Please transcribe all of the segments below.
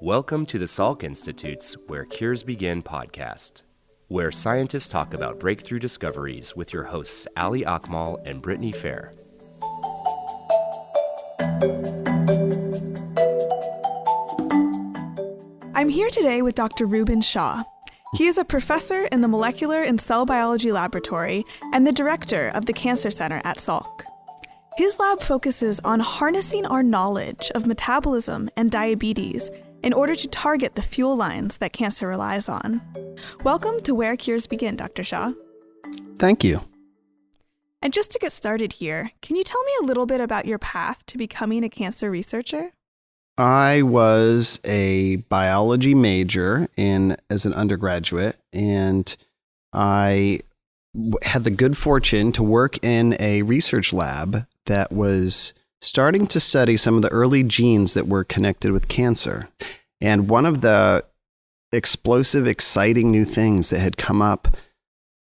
Welcome to the Salk Institute's Where Cures Begin podcast, where scientists talk about breakthrough discoveries with your hosts Ali Akmal and Brittany Fair. I'm here today with Dr. Reuben Shaw. He is a professor in the Molecular and Cell Biology Laboratory and the director of the Cancer Center at Salk. His lab focuses on harnessing our knowledge of metabolism and diabetes in order to target the fuel lines that cancer relies on. Welcome to Where Cures Begin, Dr. Shaw. Thank you. And just to get started here, can you tell me a little bit about your path to becoming a cancer researcher? I was a biology major as an undergraduate, and I had the good fortune to work in a research lab that was starting to study some of the early genes that were connected with cancer. And one of the explosive, exciting new things that had come up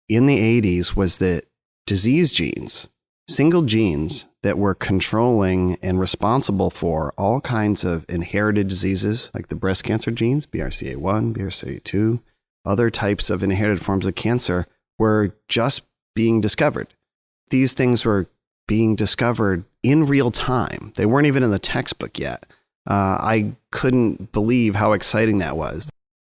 in the 80s was that disease genes, single genes that were controlling and responsible for all kinds of inherited diseases, like the breast cancer genes, BRCA1, BRCA2, other types of inherited forms of cancer, were just being discovered. These things were being discovered in real time. They weren't even in the textbook yet. I couldn't believe how exciting that was.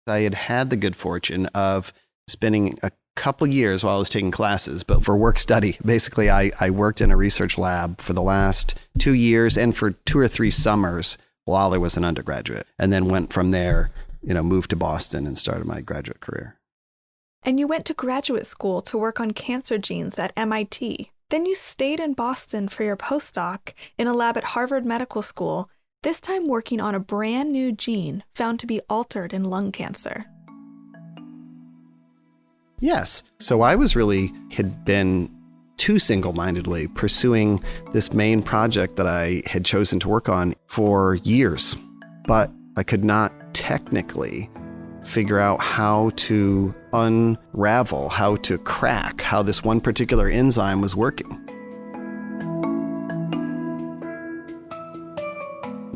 I had the good fortune of spending a couple years while I was taking classes, but for work study. Basically, I worked in a research lab for the last 2 years and for 2 or 3 summers while I was an undergraduate, and then went from there, moved to Boston and started my graduate career. And you went to graduate school to work on cancer genes at MIT. Then you stayed in Boston for your postdoc in a lab at Harvard Medical School, this time working on a brand new gene found to be altered in lung cancer. Yes. So I had been too single-mindedly pursuing this main project that I had chosen to work on for years, but I could not technically figure out how to unravel, how to crack how this one particular enzyme was working.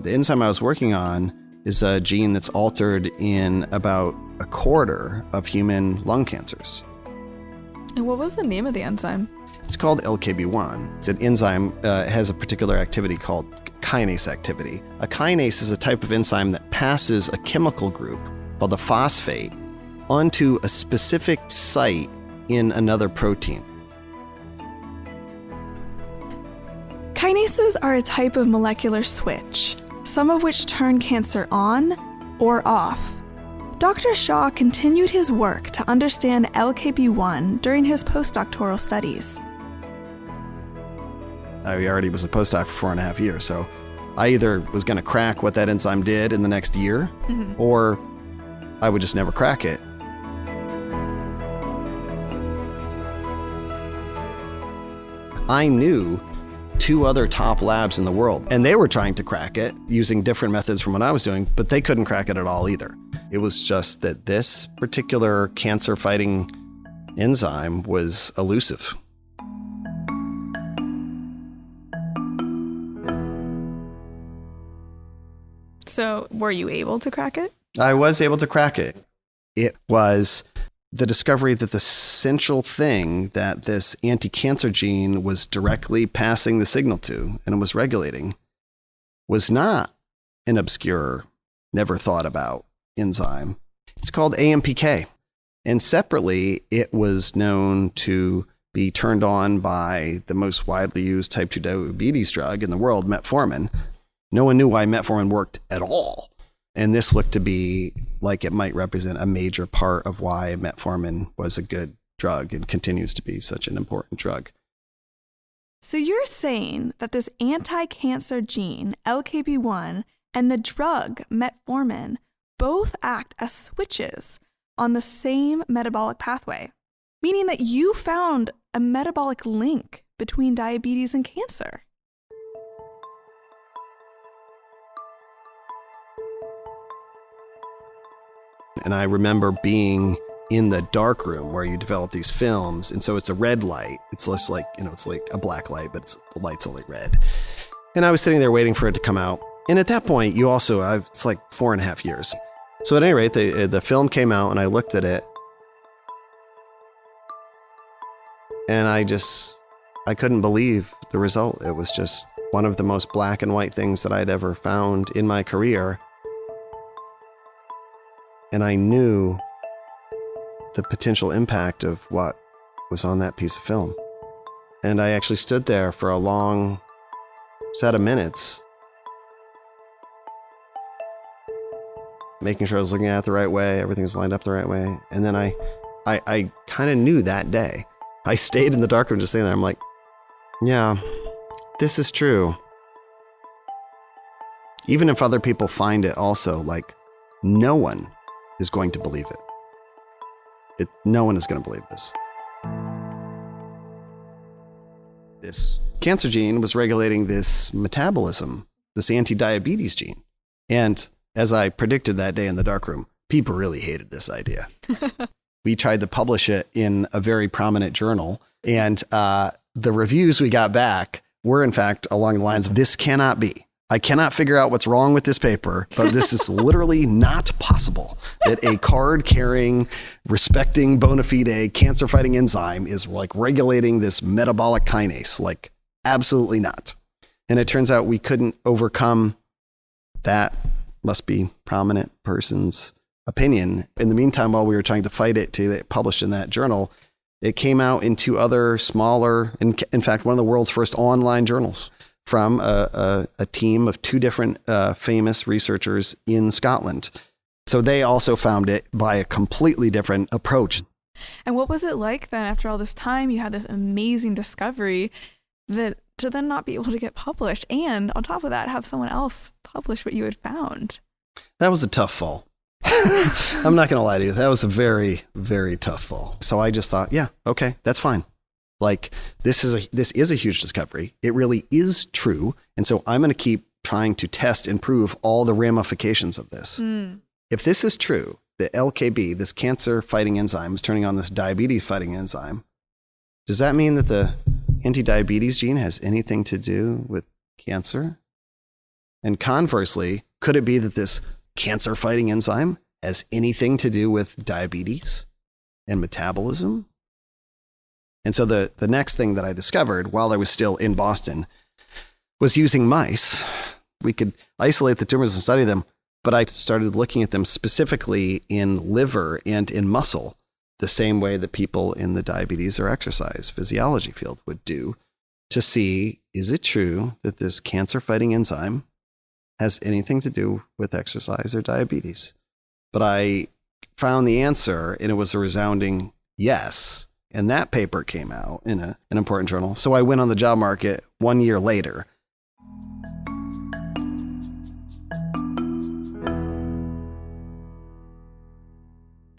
The enzyme I was working on is a gene that's altered in about a quarter of human lung cancers. And what was the name of the enzyme? It's called LKB1. It's an enzyme, has a particular activity called kinase activity. A kinase is a type of enzyme that passes a chemical group called a phosphate onto a specific site in another protein. Kinases are a type of molecular switch, some of which turn cancer on or off. Dr. Shaw continued his work to understand LKB1 during his postdoctoral studies. I already was a postdoc for 4.5 years, so I either was going to crack what that enzyme did in the next year, or I would just never crack it. I knew 2 other top labs in the world, and they were trying to crack it using different methods from what I was doing, but they couldn't crack it at all either. It was just that this particular cancer-fighting enzyme was elusive. So, were you able to crack it? I was able to crack it. It was the discovery that the central thing that this anti-cancer gene was directly passing the signal to and was regulating was not an obscure, never thought about enzyme. It's called AMPK. And separately, it was known to be turned on by the most widely used type 2 diabetes drug in the world, metformin. No one knew why metformin worked at all. And this looked to be like it might represent a major part of why metformin was a good drug and continues to be such an important drug. So you're saying that this anti-cancer gene, LKB1, and the drug metformin both act as switches on the same metabolic pathway, meaning that you found a metabolic link between diabetes and cancer. And I remember being in the dark room where you develop these films. And so it's a red light. It's less like, it's like a black light, but the light's only red. And I was sitting there waiting for it to come out. And at that point, you also, it's like 4.5 years. So at any rate, the film came out and I looked at it. And I couldn't believe the result. It was just one of the most black and white things that I'd ever found in my career. And I knew the potential impact of what was on that piece of film. And I actually stood there for a long set of minutes, making sure I was looking at it the right way, everything was lined up the right way. And then I kind of knew that day. I stayed in the darkroom just sitting there. I'm like, yeah, this is true. Even if other people find it also, like, no one is going to believe it. No one is going to believe this. This cancer gene was regulating this metabolism, this anti-diabetes gene. And as I predicted that day in the darkroom, people really hated this idea. We tried to publish it in a very prominent journal, and the reviews we got back were, in fact, along the lines of, this cannot be. I cannot figure out what's wrong with this paper, but this is literally not possible that a card-carrying, respecting, bona fide cancer-fighting enzyme is like regulating this metabolic kinase. Like, absolutely not. And it turns out we couldn't overcome that must be prominent person's opinion. In the meantime, while we were trying to fight it to get published in that journal, it came out in 2 other smaller, in fact, one of the world's first online journals from a team of 2 different famous researchers in Scotland. So they also found it by a completely different approach. And what was it like then after all this time? You had this amazing discovery that to then not be able to get published, and on top of that, have someone else publish what you had found. That was a tough fall. I'm not going to lie to you. That was a very, very tough fall. So I just thought, yeah, okay, that's fine. Like, this is a huge discovery. It really is true. And so I'm going to keep trying to test and prove all the ramifications of this. If this is true, the LKB, this cancer fighting enzyme, is turning on this diabetes fighting enzyme, does that mean that the anti-diabetes gene has anything to do with cancer? And conversely, could it be that this cancer fighting enzyme has anything to do with diabetes and metabolism? And so the next thing that I discovered while I was still in Boston was using mice. We could isolate the tumors and study them, but I started looking at them specifically in liver and in muscle, the same way that people in the diabetes or exercise physiology field would do, to see, is it true that this cancer-fighting enzyme has anything to do with exercise or diabetes? But I found the answer, and it was a resounding yes. And that paper came out in an important journal. So I went on the job market 1 year later.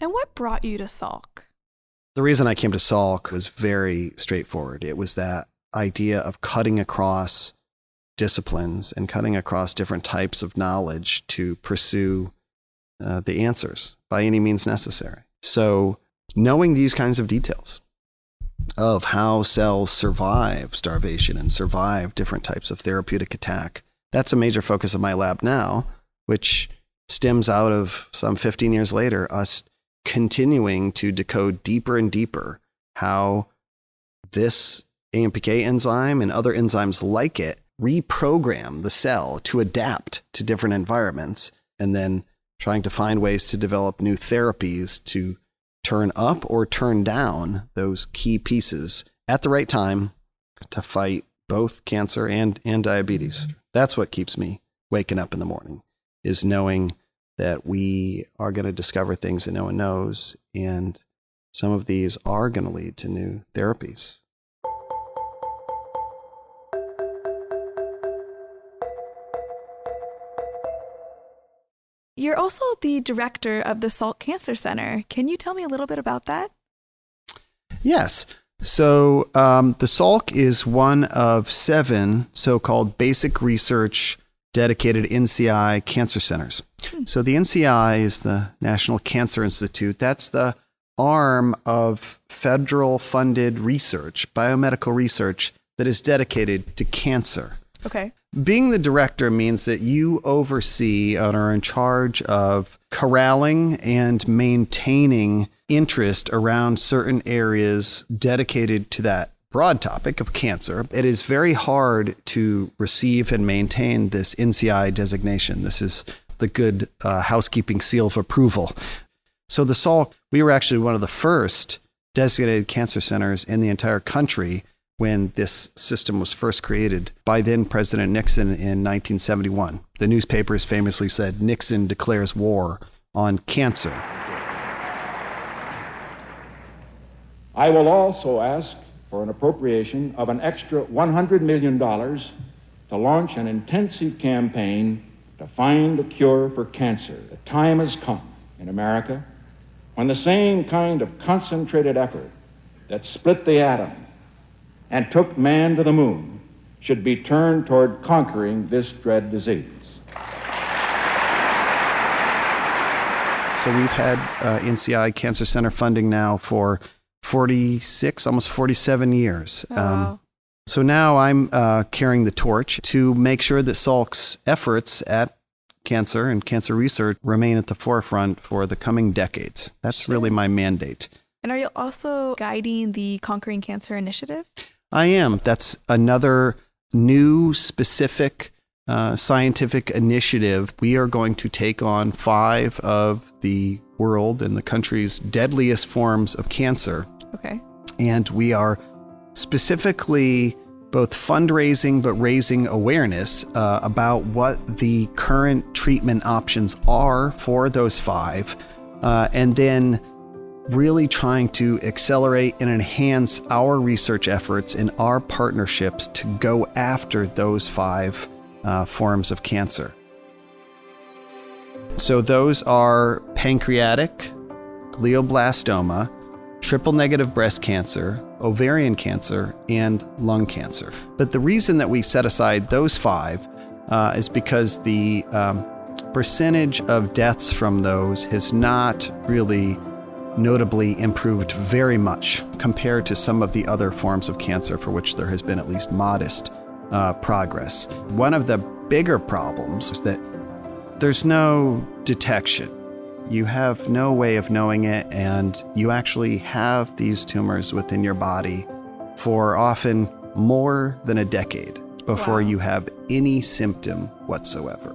And what brought you to Salk? The reason I came to Salk was very straightforward. It was that idea of cutting across disciplines and cutting across different types of knowledge to pursue the answers by any means necessary. So knowing these kinds of details of how cells survive starvation and survive different types of therapeutic attack, that's a major focus of my lab now, which stems out of some 15 years later, us continuing to decode deeper and deeper how this AMPK enzyme and other enzymes like it reprogram the cell to adapt to different environments, and then trying to find ways to develop new therapies to turn up or turn down those key pieces at the right time to fight both cancer and diabetes. That's what keeps me waking up in the morning, is knowing that we are going to discover things that no one knows, and some of these are going to lead to new therapies. You're also the director of the Salk Cancer Center. Can you tell me a little bit about that? Yes. So the Salk is one of 7 so-called basic research dedicated NCI cancer centers. So the NCI is the National Cancer Institute. That's the arm of federal funded research, biomedical research, that is dedicated to cancer. Okay. Being the director means that you oversee and are in charge of corralling and maintaining interest around certain areas dedicated to that broad topic of cancer. It is very hard to receive and maintain this NCI designation. This is the good housekeeping seal of approval. So the Salk, we were actually one of the first designated cancer centers in the entire country when this system was first created by then President Nixon in 1971. The newspapers famously said, "Nixon declares war on cancer." I will also ask for an appropriation of an extra $100 million to launch an intensive campaign to find a cure for cancer. The time has come in America when the same kind of concentrated effort that split the atom and took man to the moon should be turned toward conquering this dread disease. So we've had NCI Cancer Center funding now for 46, almost 47 years. Oh, wow. So now I'm carrying the torch to make sure that Salk's efforts at cancer and cancer research remain at the forefront for the coming decades. That's really my mandate. And are you also guiding the Conquering Cancer Initiative? I am. That's another new specific scientific initiative. We are going to take on 5 of the world and the country's deadliest forms of cancer. Okay. And we are specifically both fundraising but raising awareness about what the current treatment options are for those 5, and then really trying to accelerate and enhance our research efforts and our partnerships to go after those 5 forms of cancer. So those are pancreatic, glioblastoma, triple-negative breast cancer, ovarian cancer, and lung cancer. But the reason that we set aside those 5 is because the percentage of deaths from those has not really notably improved very much compared to some of the other forms of cancer for which there has been at least modest progress. One of the bigger problems is that there's no detection. You have no way of knowing it, and you actually have these tumors within your body for often more than a decade before you have any symptom whatsoever.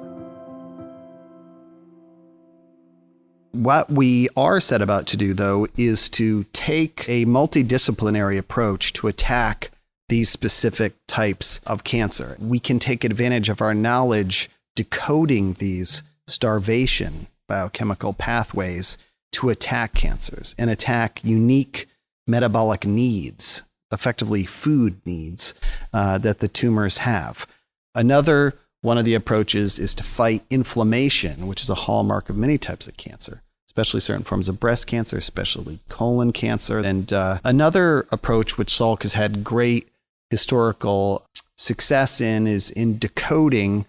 What we are set about to do, though, is to take a multidisciplinary approach to attack these specific types of cancer. We can take advantage of our knowledge decoding these starvation biochemical pathways to attack cancers and attack unique metabolic needs, effectively food needs, that the tumors have. Another one of the approaches is to fight inflammation, which is a hallmark of many types of cancer, especially certain forms of breast cancer, especially colon cancer. And another approach which Salk has had great historical success in is in decoding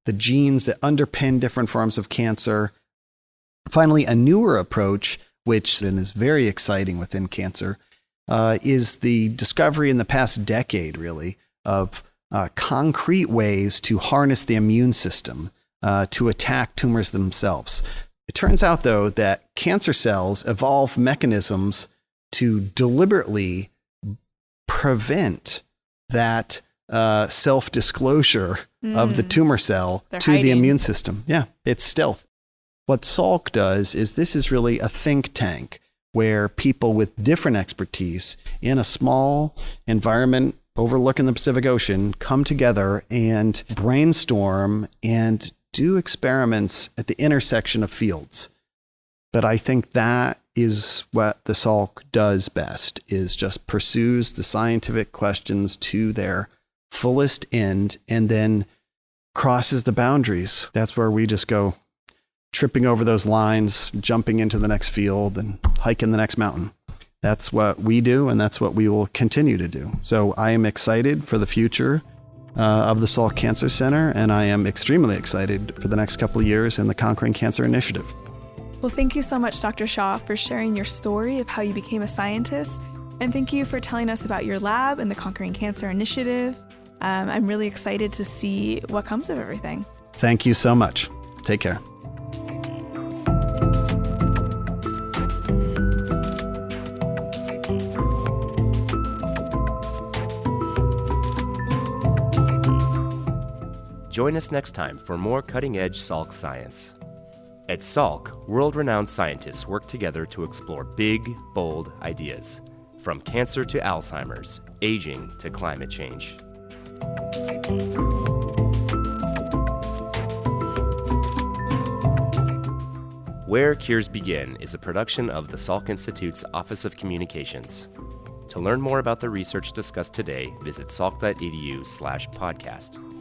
the genes that underpin different forms of cancer. Finally, a newer approach, which is very exciting within cancer, is the discovery in the past decade, really, of concrete ways to harness the immune system to attack tumors themselves. It turns out, though, that cancer cells evolve mechanisms to deliberately prevent that self-disclosure of the tumor cell to the immune system. Yeah, it's stealth. What Salk does is this is really a think tank where people with different expertise in a small environment overlooking the Pacific Ocean come together and brainstorm and do experiments at the intersection of fields. But I think that is what the Salk does best, is just pursues the scientific questions to their fullest end and then crosses the boundaries. That's where we just go tripping over those lines, jumping into the next field and hiking the next mountain. That's what we do, and that's what we will continue to do. So I am excited for the future of the Salk Cancer Center, and I am extremely excited for the next couple of years in the Conquering Cancer Initiative. Well, thank you so much, Dr. Shaw, for sharing your story of how you became a scientist, and thank you for telling us about your lab and the Conquering Cancer Initiative. I'm really excited to see what comes of everything. Thank you so much. Take care. Join us next time for more cutting-edge Salk science. At Salk, world-renowned scientists work together to explore big, bold ideas, from cancer to Alzheimer's, aging to climate change. Where Cures Begin is a production of the Salk Institute's Office of Communications. To learn more about the research discussed today, visit salk.edu/podcast.